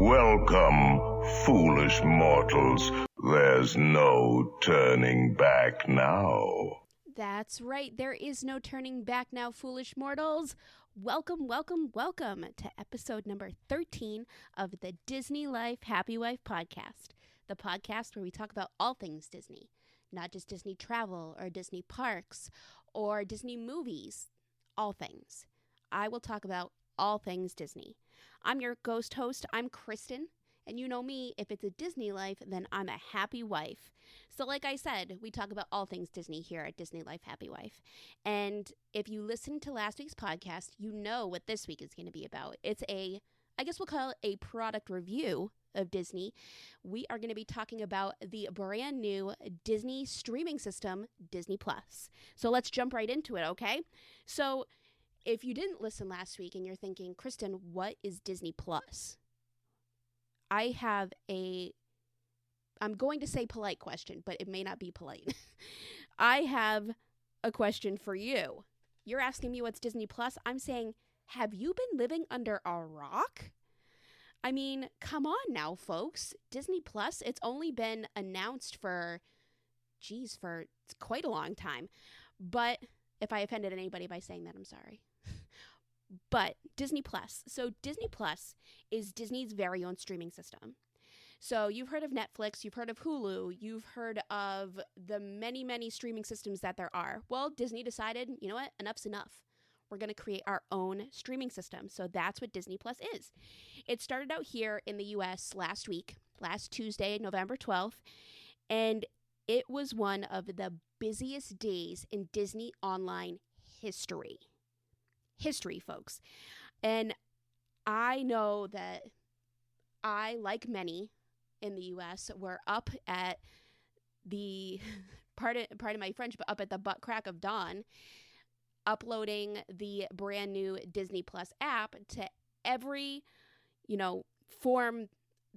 Welcome, foolish mortals. There's no turning back now. That's right. There is no turning back now, foolish mortals. Welcome, welcome, welcome to episode number 13 of the Disney Life Happy Wife podcast, the podcast where we talk about all things Disney, not just Disney travel or Disney parks or Disney movies, all things. I will talk about all things Disney. I'm your ghost host. I'm Kristen. And you know me, if it's a Disney life, then I'm a happy wife. So like I said, we talk about all things Disney here at Disney Life Happy Wife. And if you listened to last week's podcast, you know what this week is going to be about. It's I guess we'll call it a product review of Disney. We are going to be talking about the brand new Disney streaming system, Disney Plus. So let's jump right into it, okay? So if you didn't listen last week and you're thinking, Kristen, what is Disney Plus? I'm going to say polite question, but it may not be polite. I have a question for you. You're asking me what's Disney Plus. I'm saying, have you been living under a rock? I mean, come on now, folks. Disney Plus, it's only been announced for quite a long time. But if I offended anybody by saying that, I'm sorry. But Disney Plus. So Disney Plus is Disney's very own streaming system. So you've heard of Netflix, you've heard of Hulu, you've heard of the many, many streaming systems that there are. Well, Disney decided, you know what, enough's enough. We're going to create our own streaming system. So that's what Disney Plus is. It started out here in the US last Tuesday, November 12th, and it was one of the busiest days in Disney online history. History, folks. And I know that I, like many in the U.S., were up at the, pardon my French, but up at the butt crack of dawn, uploading the brand new Disney Plus app to every, form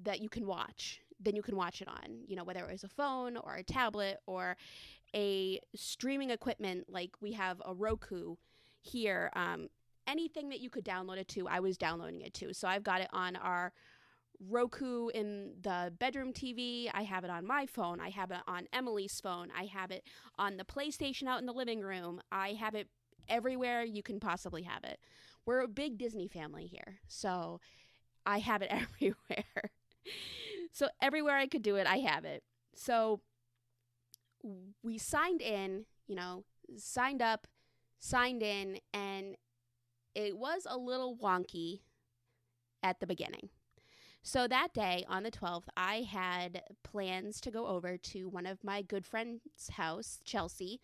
that you can watch. Then you can watch it on, whether it was a phone or a tablet or a streaming equipment like we have a Roku here. Anything that you could download it to, I was downloading it to. So I've got it on our Roku in the bedroom TV. I have it on my phone. I have it on Emily's phone. I have it on the PlayStation out in the living room. I have it everywhere you can possibly have it. We're a big Disney family here, so I have it everywhere. So everywhere I could do it, I have it. So we signed in, signed up, signed in, and it was a little wonky at the beginning. So that day on the 12th, I had plans to go over to one of my good friend's house, Chelsea.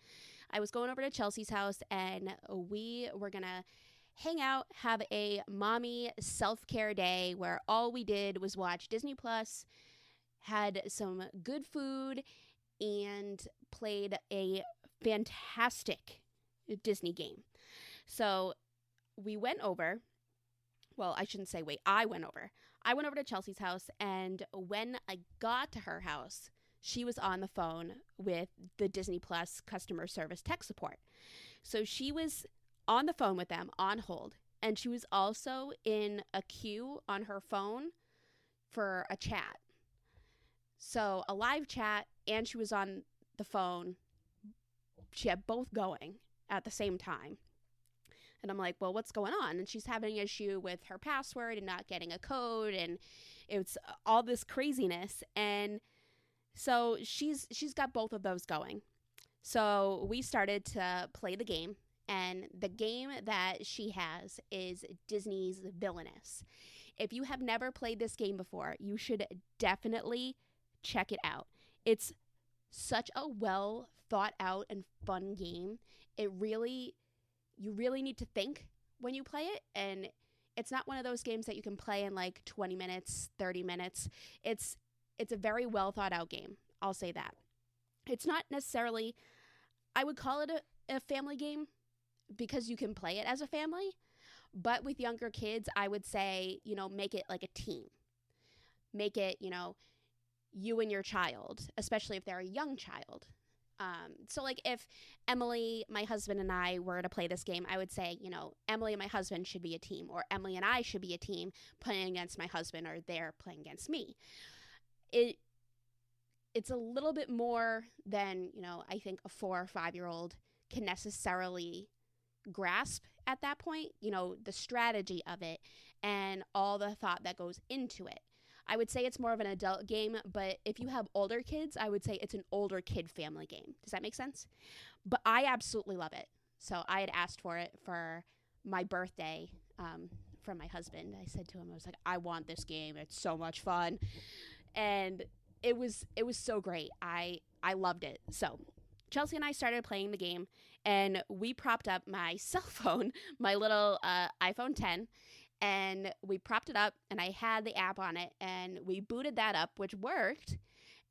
I was going over to Chelsea's house and we were going to hang out, have a mommy self-care day where all we did was watch Disney Plus, had some good food, and played a fantastic Disney game. So we went over. Well, I shouldn't say wait. I went over. I went over to Chelsea's house, and when I got to her house, she was on the phone with the Disney Plus customer service tech support. So she was on the phone with them on hold, and she was also in a queue on her phone for a chat. So a live chat, and she was on the phone. She had both going at the same time. And I'm like, well, what's going on? And she's having an issue with her password and not getting a code, and it's all this craziness. And so she's got both of those going. So we started to play the game, and the game that she has is Disney's Villainous. If you have never played this game before, you should definitely check it out. It's such a well thought out and fun game. You really need to think when you play it, and it's not one of those games that you can play in like 20 minutes, 30 minutes. It's a very well thought out game. I'll say that. It's not necessarily, I would call it a family game because you can play it as a family, but with younger kids, I would say, make it like a team. Make it, you and your child, especially if they're a young child. So like if Emily, my husband, and I were to play this game, I would say, Emily and my husband should be a team, or Emily and I should be a team playing against my husband, or they're playing against me. It's a little bit more than, I think a 4 or 5-year-old can necessarily grasp at that point, the strategy of it and all the thought that goes into it. I would say it's more of an adult game, but if you have older kids, I would say it's an older kid family game. Does that make sense? But I absolutely love it. So I had asked for it for my birthday from my husband. I said to him, I was like, I want this game. It's so much fun. And it was so great. I loved it. So Chelsea and I started playing the game, and we propped up my cell phone, my little iPhone 10, and we propped it up, and I had the app on it, and we booted that up, which worked,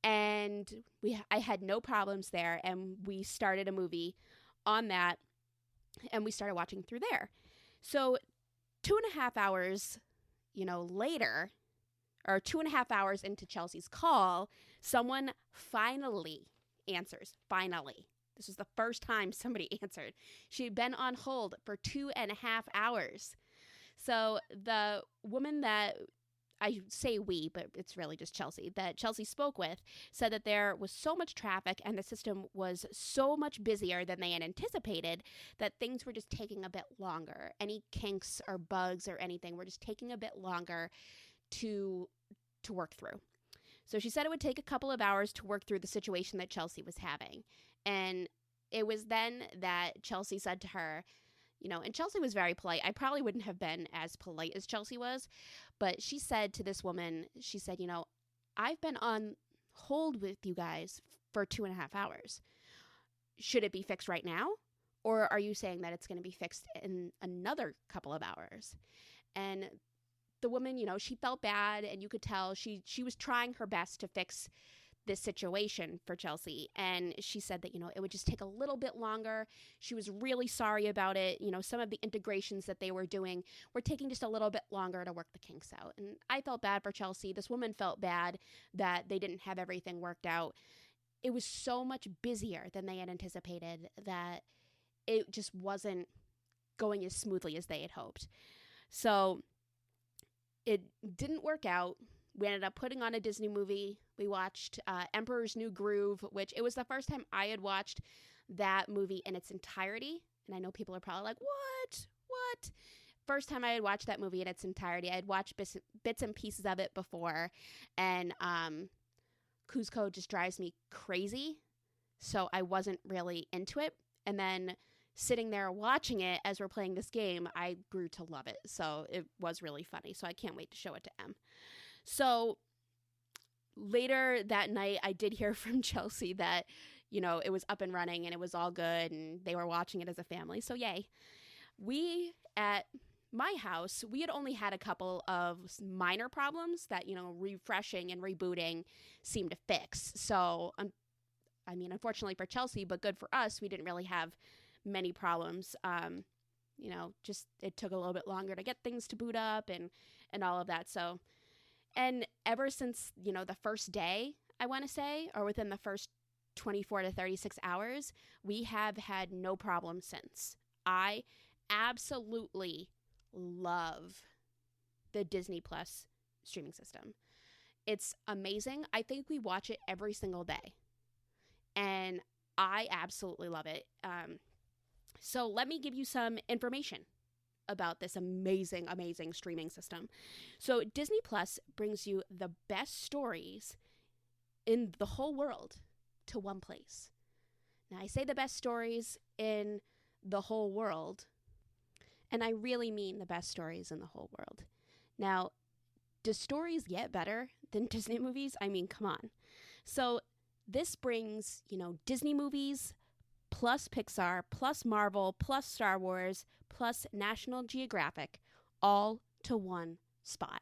and I had no problems there, and we started a movie on that, and we started watching through there. So 2.5 hours, later, or 2.5 hours into Chelsea's call, someone finally answers. Finally. This was the first time somebody answered. She had been on hold for 2.5 hours. So the woman that, I say we, but it's really just Chelsea, that Chelsea spoke with, said that there was so much traffic and the system was so much busier than they had anticipated that things were just taking a bit longer. Any kinks or bugs or anything were just taking a bit longer to work through. So she said it would take a couple of hours to work through the situation that Chelsea was having. And it was then that Chelsea said to her, and Chelsea was very polite. I probably wouldn't have been as polite as Chelsea was, but she said to this woman, she said, I've been on hold with you guys for 2.5 hours. Should it be fixed right now? Or are you saying that it's going to be fixed in another couple of hours? And the woman, she felt bad, and you could tell she was trying her best to fix this situation for Chelsea. And she said that, it would just take a little bit longer. She was really sorry about it. Some of the integrations that they were doing were taking just a little bit longer to work the kinks out. And I felt bad for Chelsea. This woman felt bad that they didn't have everything worked out. It was so much busier than they had anticipated that it just wasn't going as smoothly as they had hoped. So it didn't work out. We ended up putting on a Disney movie. We watched Emperor's New Groove, which it was the first time I had watched that movie in its entirety. And I know people are probably like, what? First time I had watched that movie in its entirety. I had watched bits and pieces of it before. And Cusco just drives me crazy. So I wasn't really into it. And then sitting there watching it as we're playing this game, I grew to love it. So it was really funny. So I can't wait to show it to Em. So later that night, I did hear from Chelsea that, it was up and running and it was all good and they were watching it as a family. So yay. We, at my house, we had only had a couple of minor problems that, refreshing and rebooting seemed to fix. So, unfortunately for Chelsea, but good for us, we didn't really have many problems. Just it took a little bit longer to get things to boot up and all of that. So, and ever since, the first day, I want to say, or within the first 24 to 36 hours, we have had no problem since. I absolutely love the Disney Plus streaming system. It's amazing. I think we watch it every single day. And I absolutely love it. So let me give you some information about this amazing, amazing streaming system. So Disney Plus brings you the best stories in the whole world to one place. Now, I say the best stories in the whole world, and I really mean the best stories in the whole world. Now, do stories get better than Disney movies? I mean, come on. So this brings, Disney movies, plus Pixar, plus Marvel, plus Star Wars, plus National Geographic, all to one spot.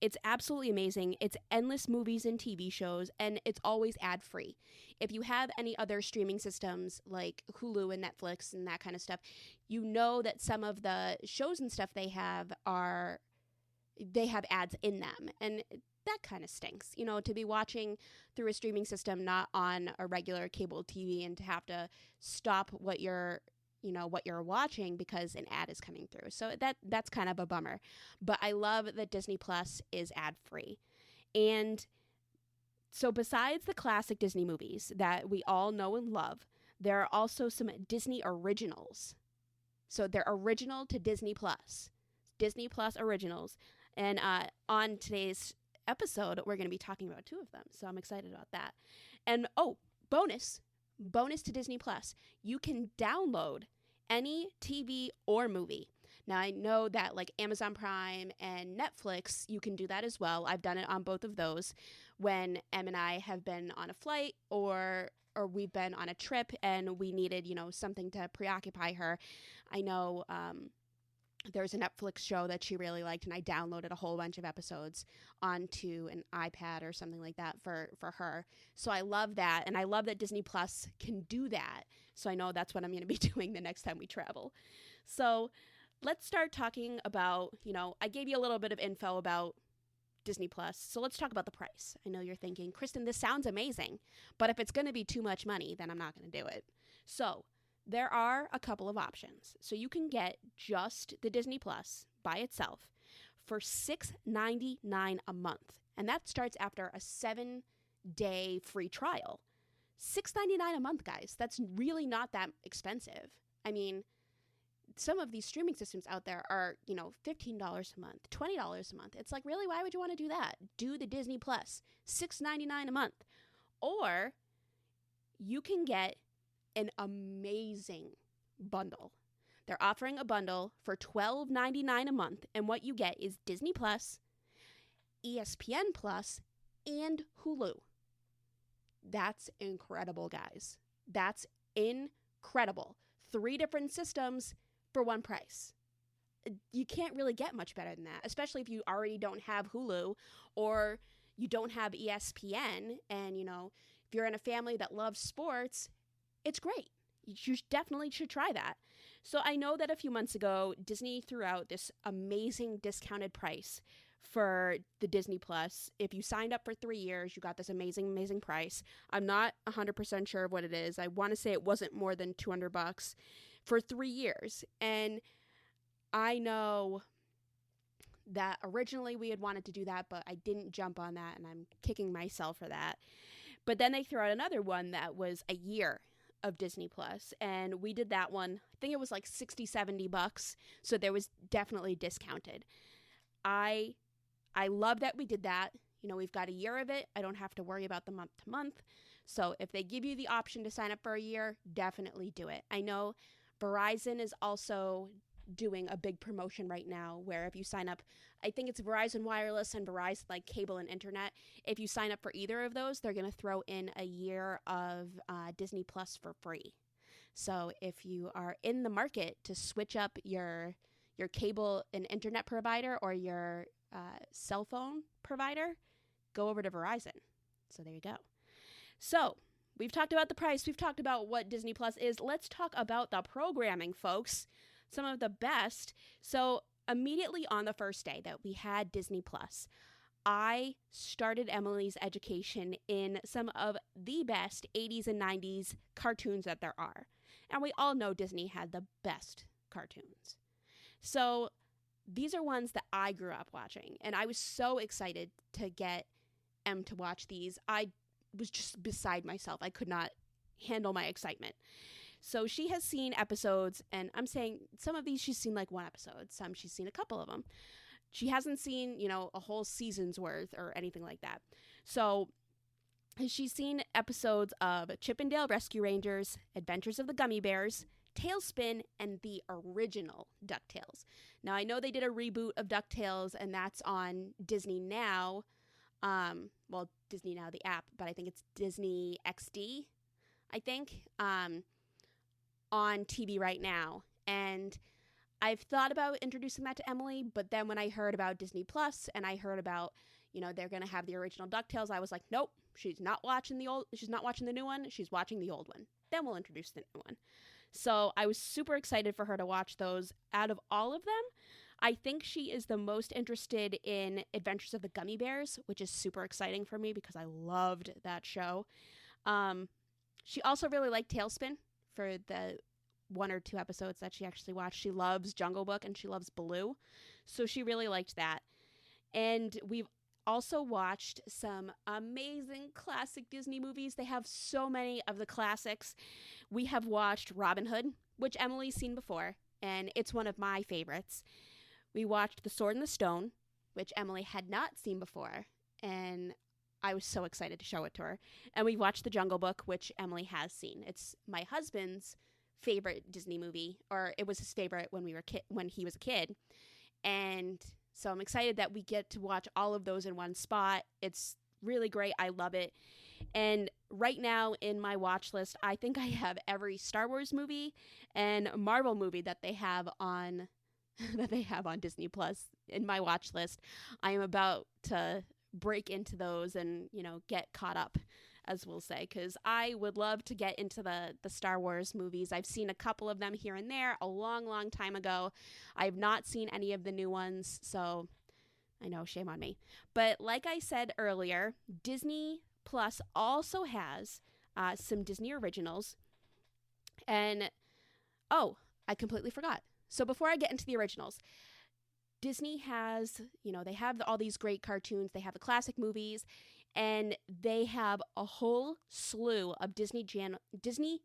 It's absolutely amazing. It's endless movies and TV shows, and it's always ad-free. If you have any other streaming systems like Hulu and Netflix and that kind of stuff, you know that some of the shows and stuff they have are they have ads in them. And that kind of stinks, to be watching through a streaming system, not on a regular cable TV, and to have to stop what you're watching because an ad is coming through. So that's kind of a bummer. But I love that Disney Plus is ad free. And so besides the classic Disney movies that we all know and love, there are also some Disney originals. So they're original to Disney Plus originals. And on today's episode, we're going to be talking about 2 of them. So I'm excited about that. And bonus to Disney Plus, you can download any TV or movie. Now, I know that like Amazon Prime and Netflix, you can do that as well. I've done it on both of those when Em and I have been on a flight or we've been on a trip and we needed, something to preoccupy her. I know there's a Netflix show that she really liked, and I downloaded a whole bunch of episodes onto an iPad or something like that for her. So I love that, and I love that Disney Plus can do that. So I know that's what I'm going to be doing the next time we travel. So let's start talking about, I gave you a little bit of info about Disney Plus. So let's talk about the price. I know you're thinking, Kristen, this sounds amazing, but if it's going to be too much money, then I'm not going to do it. So there are a couple of options. So you can get just the Disney Plus by itself for $6.99 a month. And that starts after a 7-day free trial. $6.99 a month, guys. That's really not that expensive. I mean, some of these streaming systems out there are, $15 a month, $20 a month. It's like, really, why would you want to do that? Do the Disney Plus, $6.99 a month. Or you can get an amazing bundle. They're offering a bundle for $12.99 a month, and what you get is Disney Plus, ESPN Plus, and Hulu. That's incredible, guys. That's incredible. 3 different systems for one price. You can't really get much better than that, especially if you already don't have Hulu or you don't have ESPN. And, if you're in a family that loves sports, it's great. You definitely should try that. So I know that a few months ago, Disney threw out this amazing discounted price for the Disney Plus. If you signed up for 3 years, you got this amazing, amazing price. I'm not 100% sure of what it is. I want to say it wasn't more than $200 for 3 years. And I know that originally we had wanted to do that, but I didn't jump on that, and I'm kicking myself for that. But then they threw out another one that was a year of Disney Plus, and we did that one. I think it was like $60-$70, so there was definitely discounted. I love that we did that. We've got a year of it. I don't have to worry about the month to month. So if they give you the option to sign up for a year, definitely do it. I know Verizon is also doing a big promotion right now where if you sign up, I think it's Verizon Wireless and Verizon like cable and internet. If you sign up for either of those, they're going to throw in a year of Disney Plus for free. So if you are in the market to switch up your cable and internet provider or your cell phone provider, go over to Verizon. So there you go. So we've talked about the price. We've talked about what Disney Plus is. Let's talk about the programming, folks. Some of the best. So immediately on the first day that we had Disney Plus, I started Emily's education in some of the best 80s and 90s cartoons that there are. And we all know Disney had the best cartoons. So these are ones that I grew up watching, and I was so excited to get Em to watch these. I was just beside myself. I could not handle my excitement. So she has seen episodes, and I'm saying some of these she's seen like one episode. Some she's seen a couple of them. She hasn't seen, a whole season's worth or anything like that. So she's seen episodes of Chip and Dale Rescue Rangers, Adventures of the Gummy Bears, Tailspin, and the original DuckTales. Now, I know they did a reboot of DuckTales, and that's on Disney Now. Disney Now, the app, but I think it's Disney XD, on TV right now. And I've thought about introducing that to Emily, but then when I heard about Disney Plus and I heard about, they're going to have the original DuckTales, I was like, nope, she's not watching the new one, she's watching the old one. Then we'll introduce the new one. So I was super excited for her to watch those. Out of all of them, I think she is the most interested in Adventures of the Gummy Bears, which is super exciting for me because I loved that show. Um, she also really liked Tailspin for the 1 or 2 episodes that she actually watched. She loves Jungle Book and she loves Baloo. So she really liked that. And we've also watched some amazing classic Disney movies. They have so many of the classics. We have watched Robin Hood, which Emily's seen before, and it's one of my favorites. We watched The Sword and the Stone, which Emily had not seen before, and I was so excited to show it to her. And we watched The Jungle Book, which Emily has seen. It's my husband's favorite Disney movie, or it was his favorite when when he was a kid. And so I'm excited that we get to watch all of those in one spot. It's really great. I love it. And right now in my watch list, I think I have every Star Wars movie and Marvel movie that they have on Disney Plus in my watch list. I am about to break into those and, get caught up, as we'll say, because I would love to get into the Star Wars movies. I've seen a couple of them here and there a long, long time ago. I've not seen any of the new ones, so I know, shame on me. But like I said earlier, Disney Plus also has some Disney originals. And, oh, I completely forgot. So before I get into the originals, Disney has, they have all these great cartoons. They have the classic movies, and they have a whole slew of Disney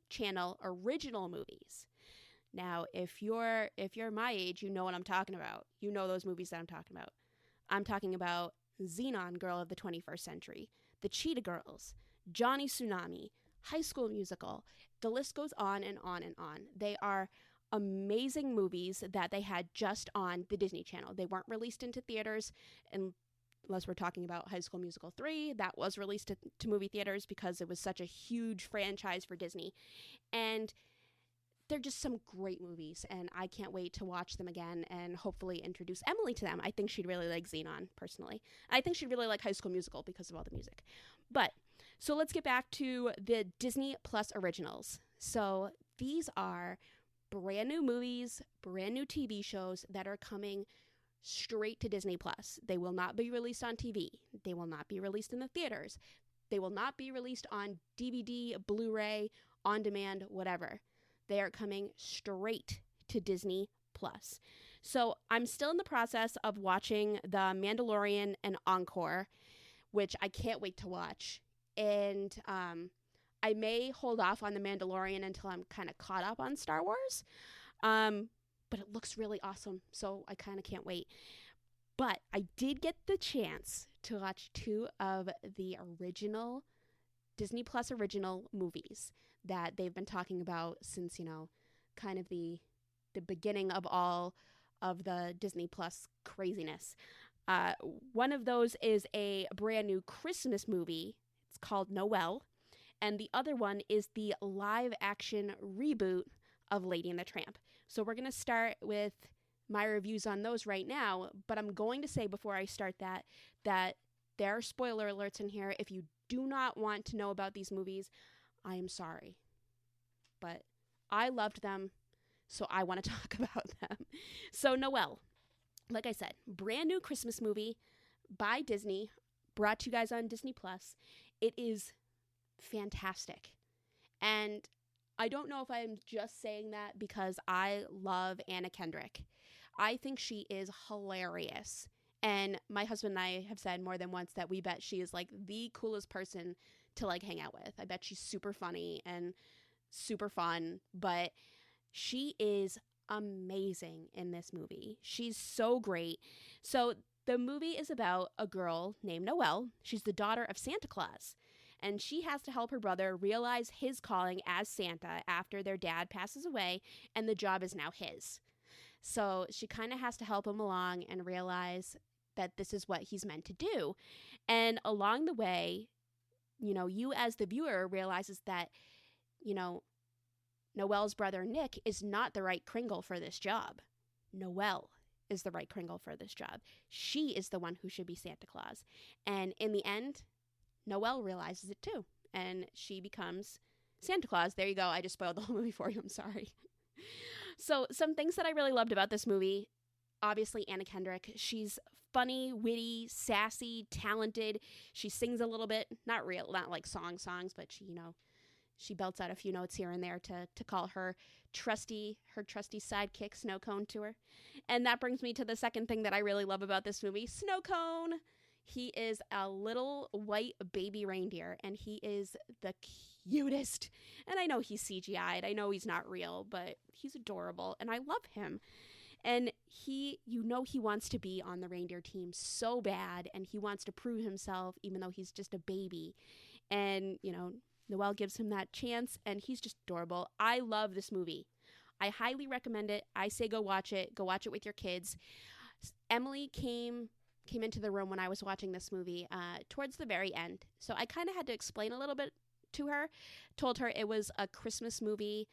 Channel original movies. Now, if you're my age, you know what I'm talking about. You know those movies that I'm talking about. I'm talking about Xenon, Girl of the 21st Century, The Cheetah Girls, Johnny Tsunami, High School Musical. The list goes on and on and on. They are amazing movies that they had just on the Disney Channel. They weren't released into theaters, unless we're talking about High School Musical 3. That was released to movie theaters because it was such a huge franchise for Disney. And they're just some great movies, and I can't wait to watch them again and hopefully introduce Emily to them. I think she'd really like Xenon, personally. I think she'd really like High School Musical because of all the music. But, so let's get back to the Disney Plus originals. So these are brand new movies, brand new TV shows that are coming straight to Disney Plus. They will not be released on TV. They will not be released in the theaters. They will not be released on DVD, Blu-ray, on demand, whatever. They are coming straight to Disney Plus. So I'm still in the process of watching The Mandalorian and Encore, which I can't wait to watch. And I may hold off on The Mandalorian until I'm kind of caught up on Star Wars. But it looks really awesome, so I kind of can't wait. But I did get the chance to watch 2 of the original Disney Plus original movies that they've been talking about since, kind of the beginning of all of the Disney Plus craziness. One of those is a brand new Christmas movie. It's called Noelle. And the other one is the live action reboot of Lady and the Tramp. So we're going to start with my reviews on those right now. But I'm going to say before I start that there are spoiler alerts in here. If you do not want to know about these movies, I am sorry. But I loved them, so I want to talk about them. So Noelle, like I said, brand new Christmas movie by Disney, brought to you guys on Disney Plus. It is fantastic. And I don't know if I'm just saying that because I love Anna Kendrick. I think she is hilarious. And my husband and I have said more than once that we bet she is like the coolest person to like hang out with. I bet she's super funny and super fun, but she is amazing in this movie. She's so great. So the movie is about a girl named Noelle. She's the daughter of Santa Claus, and she has to help her brother realize his calling as Santa after their dad passes away, and the job is now his. So she kind of has to help him along and realize that this is what he's meant to do. And along the way, you as the viewer realizes that, Noelle's brother Nick is not the right Kringle for this job. Noelle is the right Kringle for this job. She is the one who should be Santa Claus. And in the end, Noelle realizes it too. And she becomes Santa Claus. There you go. I just spoiled the whole movie for you. I'm sorry. So some things that I really loved about this movie, obviously Anna Kendrick. She's funny, witty, sassy, talented. She sings a little bit, not like songs, but she belts out a few notes here and there to call her trusty sidekick Snow Cone to her. And that brings me to the second thing that I really love about this movie, Snow Cone. He is a little white baby reindeer, and he is the cutest. And I know he's CGI'd. I know he's not real, but he's adorable, and I love him. And he wants to be on the reindeer team so bad, and he wants to prove himself even though he's just a baby. And, Noelle gives him that chance, and he's just adorable. I love this movie. I highly recommend it. I say go watch it. Go watch it with your kids. Emily came into the room when I was watching this movie towards the very end. So I kind of had to explain a little bit to her. Told her it was a Christmas movie,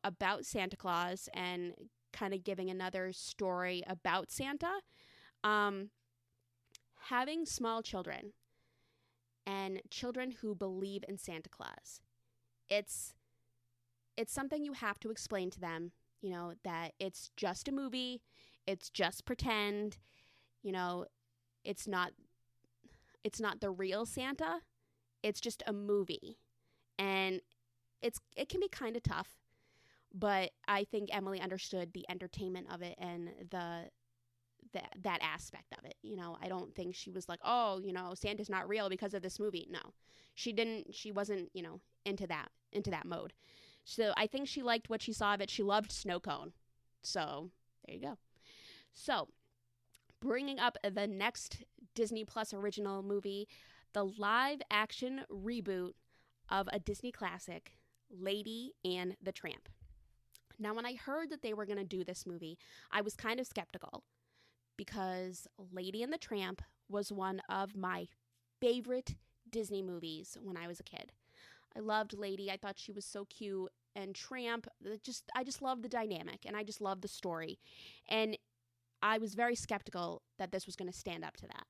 about Santa Claus and kind of giving another story about Santa. Having small children and children who believe in Santa Claus, it's something you have to explain to them, that it's just a movie, it's just pretend, it's not the real Santa, it's just a movie. And it can be kind of tough, but I think Emily understood the entertainment of it and that aspect of it. I don't think she was like, oh, Santa's not real because of this movie. No, she didn't. She wasn't, into that mode. So I think she liked what she saw of it. She loved Snow Cone. So there you go. So bringing up the next Disney Plus original movie, the live action reboot of a Disney classic, Lady and the Tramp. Now, when I heard that they were going to do this movie, I was kind of skeptical because Lady and the Tramp was one of my favorite Disney movies when I was a kid. I loved Lady. I thought she was so cute. And Tramp, I just loved the dynamic, and I just loved the story. And I was very skeptical that this was going to stand up to that.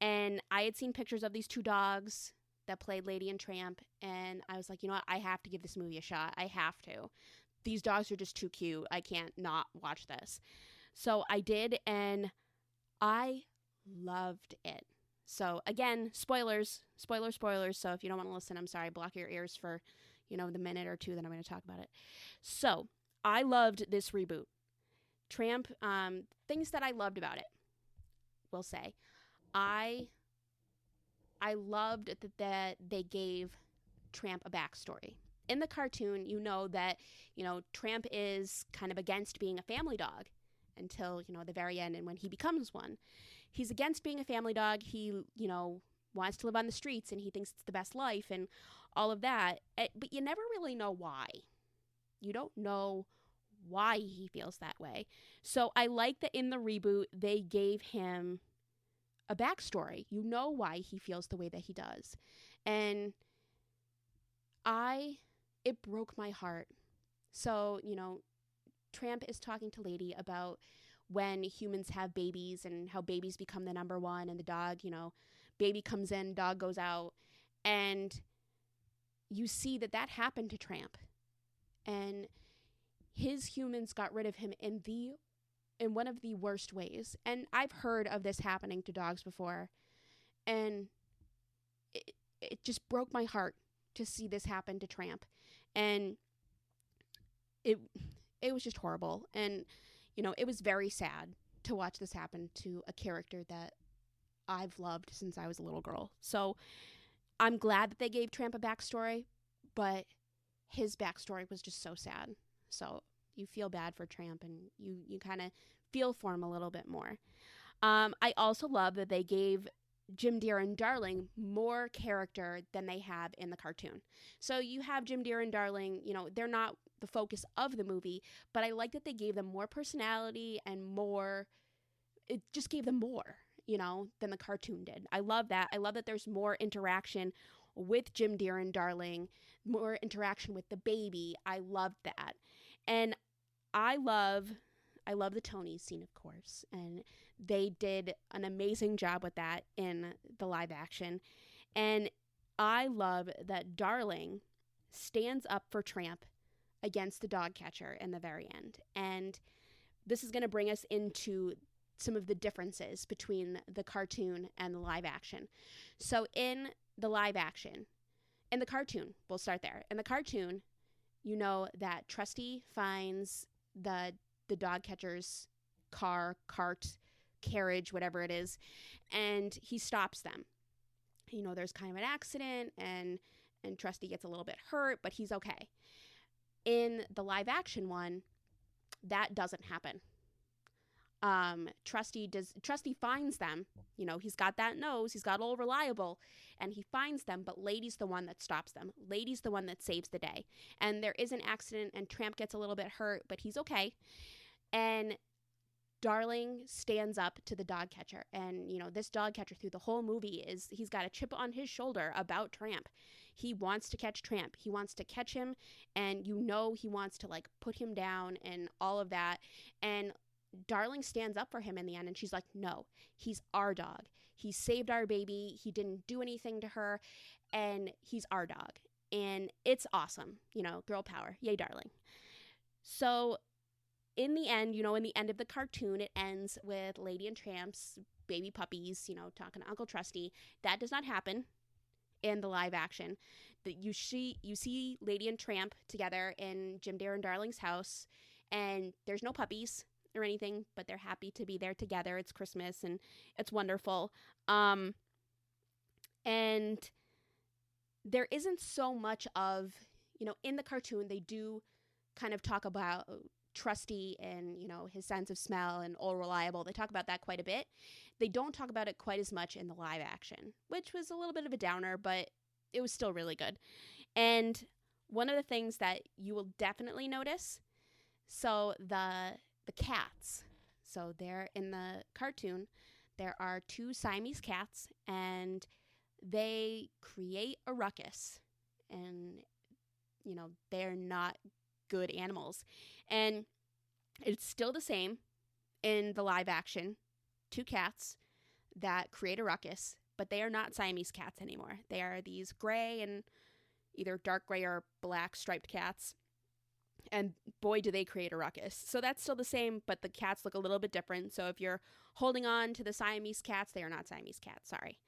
And I had seen pictures of these two dogs that played Lady and Tramp, and I was like, you know what? I have to give this movie a shot. I have to. These dogs are just too cute. I can't not watch this. So I did, and I loved it. So again, spoilers. So if you don't want to listen, I'm sorry. Block your ears for, the minute or two that I'm going to talk about it. So I loved this reboot. Tramp, things that I loved about it, we'll say. I loved that they gave Tramp a backstory. In the cartoon, that, Tramp is kind of against being a family dog until, the very end, and when he becomes one. He's against being a family dog. He, wants to live on the streets, and he thinks it's the best life and all of that. But you never really know why. You don't know why he feels that way. So I like that in the reboot, they gave him a backstory. You know why he feels the way that he does. And it broke my heart. So, Tramp is talking to Lady about when humans have babies and how babies become the number one, and the dog, baby comes in, dog goes out. And you see that happened to Tramp. And his humans got rid of him in one of the worst ways. And I've heard of this happening to dogs before. And it just broke my heart to see this happen to Tramp. And it was just horrible. And, it was very sad to watch this happen to a character that I've loved since I was a little girl. So I'm glad that they gave Tramp a backstory, but his backstory was just so sad. So you feel bad for Tramp, and you kind of feel for him a little bit more. I also love that they gave Jim Deere and Darling more character than they have in the cartoon. So you have Jim Deere and Darling, they're not the focus of the movie, but I like that they gave them more personality and more, it just gave them more, than the cartoon did. I love that. I love that there's more interaction with Jim Deere and Darling, more interaction with the baby. I love that. And I love the Tonys scene, of course, and they did an amazing job with that in the live action. And I love that Darling stands up for Tramp against the dog catcher in the very end. And this is going to bring us into some of the differences between the cartoon and the live action. So in the live action, in the cartoon, we'll start there. In the cartoon, you know that Trusty finds the dog catcher's cart, carriage, whatever it is, and he stops them. You know, there's kind of an accident, and Trusty gets a little bit hurt, but he's okay. In the live action one, that doesn't happen. Trusty finds them. You know, he's got that nose, he's got old reliable, and he finds them, but Lady's the one that stops them. Lady's the one that saves the day. And there is an accident, and Tramp gets a little bit hurt, but he's okay. And Darling stands up to the dog catcher. And, you know, this dog catcher through the whole movie he's got a chip on his shoulder about Tramp. He wants to catch Tramp. He wants to catch him, and you know he wants to, like, put him down and all of that. And Darling stands up for him in the end, and she's like, no, he's our dog. He saved our baby. He didn't do anything to her, and he's our dog. And it's awesome. You know, girl power. Yay, Darling. So in the end, you know, in the end of the cartoon, it ends with Lady and Tramp's baby puppies, you know, talking to Uncle Trusty. That does not happen in the live action. You see Lady and Tramp together in Jim, Dare, and Darling's house, and there's no puppies or anything, but they're happy to be there together. It's Christmas, and it's wonderful. And there isn't so much of, you know, in the cartoon, they do kind of talk about Trusty and, you know, his sense of smell and old reliable. They talk about that quite a bit. They don't talk about it quite as much in the live action, which was a little bit of a downer, but it was still really good. And one of the things that you will definitely notice, so the cats. So there in the cartoon, there are 2 Siamese cats, and they create a ruckus. And, you know, they're not good animals. And it's still the same in the live action. 2 cats that create a ruckus, but they are not Siamese cats anymore. They are these gray and either dark gray or black striped cats. And boy, do they create a ruckus. So that's still the same, but the cats look a little bit different. So if you're holding on to the Siamese cats, they are not Siamese cats. Sorry.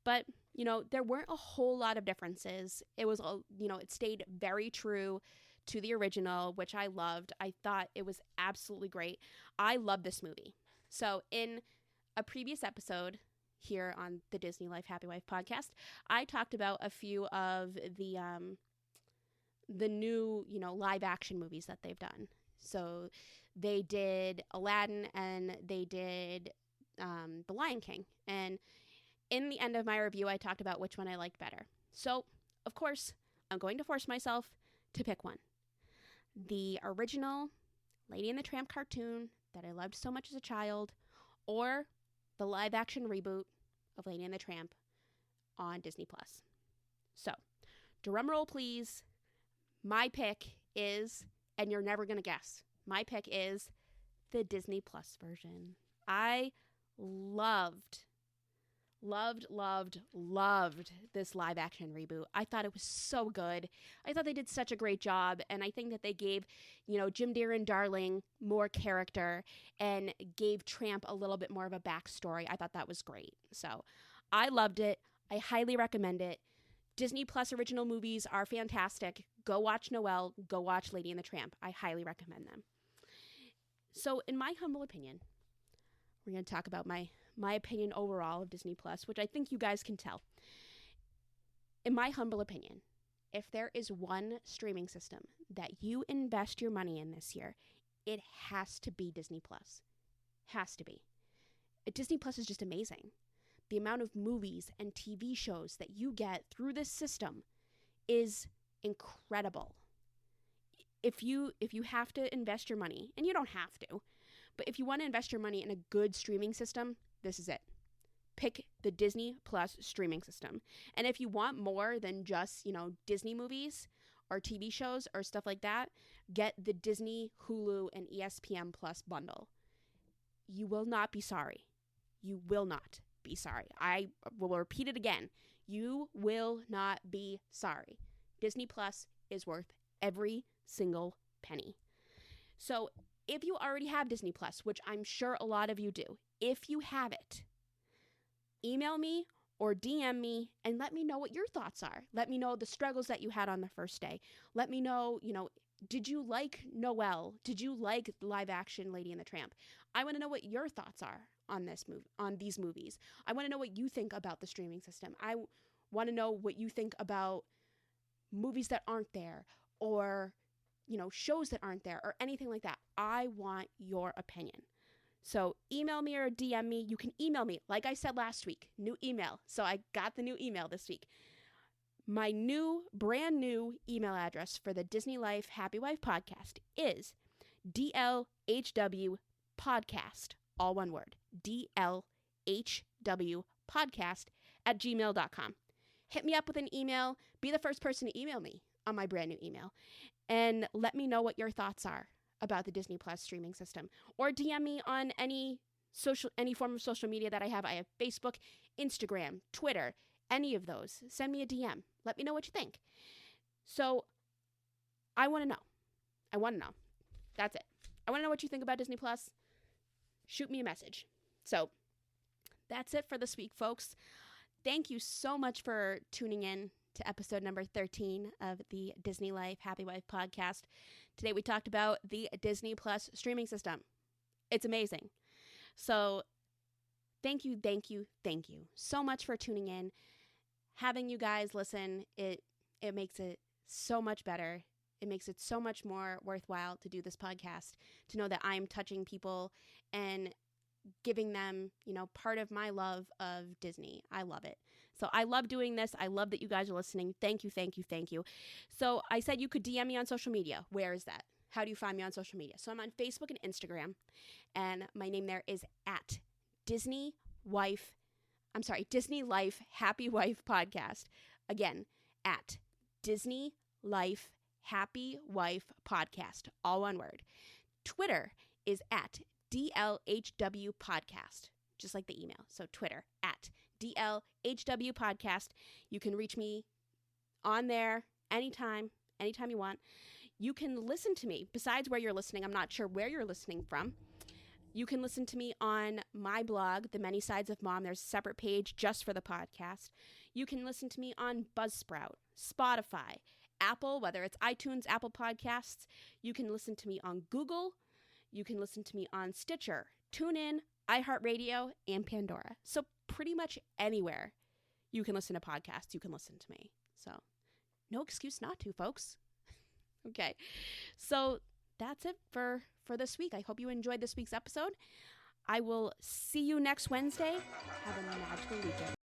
But, you know, there weren't a whole lot of differences. It was, you know, it stayed very true to the original, which I loved. I thought it was absolutely great. I love this movie. So in a previous episode here on the Disney Life Happy Wife podcast, I talked about a few of the new, you know, live action movies that they've done. So they did Aladdin, and they did The Lion King. And in the end of my review, I talked about which one I liked better. So, of course, I'm going to force myself to pick one. The original Lady and the Tramp cartoon that I loved so much as a child, or the live action reboot of Lady and the Tramp on Disney+. So, drum roll please. My pick is, and you're never going to guess, my pick is the Disney Plus version. I loved this live action reboot. I thought it was so good. I thought they did such a great job, and I think that they gave, you know, Jim, Dare, and Darling more character and gave Tramp a little bit more of a backstory. I thought that was great. So I loved it. I highly recommend it. Disney Plus original movies are fantastic. Go watch Noelle. Go watch Lady and the Tramp. I highly recommend them. So in my humble opinion, we're going to talk about my opinion overall of Disney Plus, which I think you guys can tell. In my humble opinion, if there is one streaming system that you invest your money in this year, it has to be Disney Plus. Has to be. Disney Plus is just amazing. The amount of movies and TV shows that you get through this system is incredible. If you have to invest your money, and you don't have to, but if you want to invest your money in a good streaming system, this is it. Pick the Disney Plus streaming system. And if you want more than just, you know, Disney movies or TV shows or stuff like that, get the Disney, Hulu, and ESPN Plus bundle. You will not be sorry. You will not be sorry. I will repeat it again. You will not be sorry. Disney Plus is worth every single penny. So If you already have Disney Plus, which I'm sure a lot of you do, if you have it, email me or DM me and let me know what your thoughts are. Let me know the struggles that you had on the first day. Let me know, did you like Noelle? Did you like live action Lady and the Tramp? I want to know what your thoughts are on these movies. I want to know what you think about the streaming system. I want to know what you think about movies that aren't there, or shows that aren't there, or anything like that. I want your opinion. So email me or DM me. You can email me, like I said last week, new email. So I got the new email this week. My brand new email address for the Disney Life Happy Wife podcast is DLHW podcast, all one word, DLHW podcast at gmail.com. Hit me up with an email. Be the first person to email me on my brand new email. And let me know what your thoughts are about the Disney Plus streaming system. Or DM me on any form of social media that I have. I have Facebook, Instagram, Twitter, any of those. Send me a DM. Let me know what you think. So I want to know. That's it. I want to know what you think about Disney Plus. Shoot me a message. So that's it for this week, folks. Thank you so much for tuning in to episode number 13 of the Disney Life Happy Wife podcast. Today we talked about the Disney Plus streaming system. It's amazing. So thank you so much for tuning in. Having you guys listen, it makes it so much better. It makes it so much more worthwhile to do this podcast, to know that I'm touching people and giving them, part of my love of Disney. I love it. So I love doing this. I love that you guys are listening. Thank you. So I said you could DM me on social media. Where is that? How do you find me on social media? So I'm on Facebook and Instagram, and my name there is at Disney Life Happy Wife podcast. Again, at Disney Life Happy Wife podcast, all one word. Twitter is at DLHW podcast, just like the email. So Twitter at DLHW podcast. You can reach me on there anytime you want. You can listen to me besides where you're listening. I'm not sure where you're listening from. You can listen to me on my blog, The Many Sides of Mom. There's a separate page just for the podcast. You can listen to me on Buzzsprout, Spotify, Apple, whether it's iTunes, Apple Podcasts. You can listen to me on Google. You can listen to me on Stitcher, TuneIn, iHeartRadio, and Pandora. So pretty much anywhere you can listen to podcasts, you can listen to me. So no excuse not to, folks. Okay. So that's it for this week. I hope you enjoyed this week's episode. I will see you next Wednesday. Have a magical weekend.